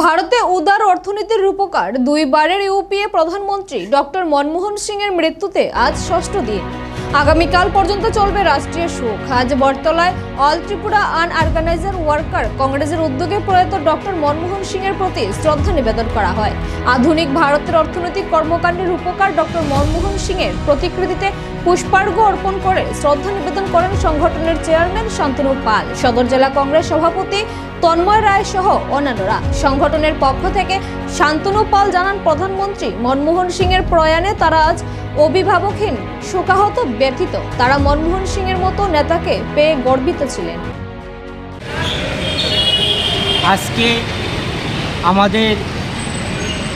ভারতে উদার অর্থনীতির রূপকার দুইবারের ইউপিএ প্রধানমন্ত্রী ডক্টর মনমোহন সিং এর মৃত্যুতে আজ ষষ্ঠ দিন। আগামীকাল পর্যন্ত চলবে রাষ্ট্রীয় শোক। আজ বটতলায় অল ত্রিপুরা আনঅর্গানাইজার ওয়ার্কার কংগ্রেসের উদ্যোগে প্রয়াত ডক্টর মনমোহন সিং এর প্রতি শ্রদ্ধা নিবেদন করা হয়। আধুনিক ভারতের অর্থনৈতিক কর্মকাণ্ডের রূপকার ডক্টর মনমোহন সিং এর প্রতিকৃতিতে পুষ্পার্ঘ্য অর্পণ করে শ্রদ্ধা নিবেদন করেন সংগঠনের চেয়ারম্যান শান্তনু পাল, সদর জেলা কংগ্রেস সভাপতি তন্ময় রায় সহ অন্যান্যরা। সংগঠনের পক্ষ থেকে শান্তনু পাল জানান, প্রধানমন্ত্রী মনমোহন সিং এর প্রয়াণে তারা আজ অভিভাবকহীন, শোকাহত, ব্যথিত। তারা মনমোহন সিং এর মতো নেতাকে পেয়ে গর্বিত ছিলেন। আজকে আমাদের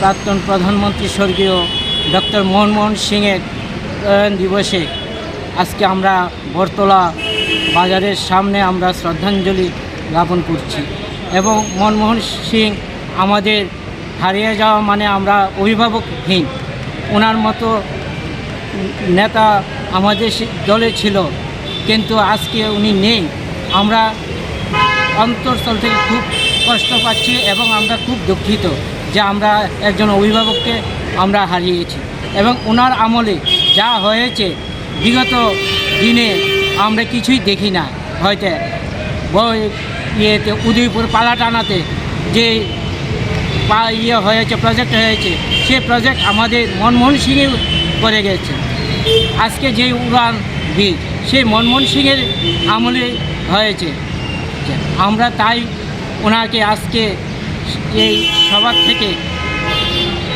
প্রাক্তন প্রধানমন্ত্রী স্বর্গীয় ডক্টর মনমোহন সিংয়ের প্রয়াণ দিবসে আজকে আমরা বটতলা বাজারের সামনে আমরা শ্রদ্ধাঞ্জলি জ্ঞাপন করছি এবং মনমোহন সিং আমাদের হারিয়ে যাওয়া মানে আমরা অভিভাবকহীন। ওনার মতো নেতা আমাদের দলে ছিল, কিন্তু আজকে উনি নেই। আমরা অন্তঃস্থল থেকে খুব কষ্ট পাচ্ছি এবং আমরা খুব দুঃখিত যে আমরা একজন অভিভাবককে আমরা হারিয়েছি এবং ওনার আমলে যা হয়েছে বিগত দিনে আমরা কিছুই দেখি না। হয়তো উদয়পুর পালাটানাতে যে হয়েছে, প্রজেক্ট হয়েছে, সে প্রজেক্ট আমাদের মনমোহন সিংয়ে করে গেছে। আজকে যে উড়ান ব্রিজ সেই মনমোহন সিংয়ের আমলে হয়েছে। আমরা তাই ওনাকে আজকে এই সভা থেকে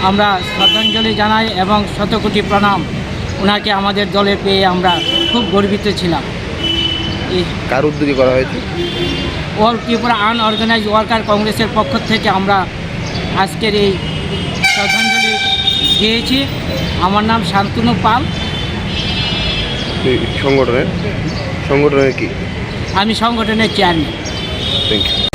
আমরা শ্রদ্ধাঞ্জলি জানাই এবং শতকোটি প্রণাম। ওনাকে আমাদের দলে পেয়ে আমরা খুব গর্বিত ছিলাম। কার উদ্যোগে করা হয়েছে? অল ত্রিপুরা আনঅর্গানাইজ ওয়ার্কার কংগ্রেসের পক্ষ থেকে আমরা আজকের এই শ্রদ্ধাঞ্জলি দিয়েছি। আমার নাম শান্তনু পাল। সংগঠনের কি? আমি সংগঠনের চেয়ারম্যান। Thank you.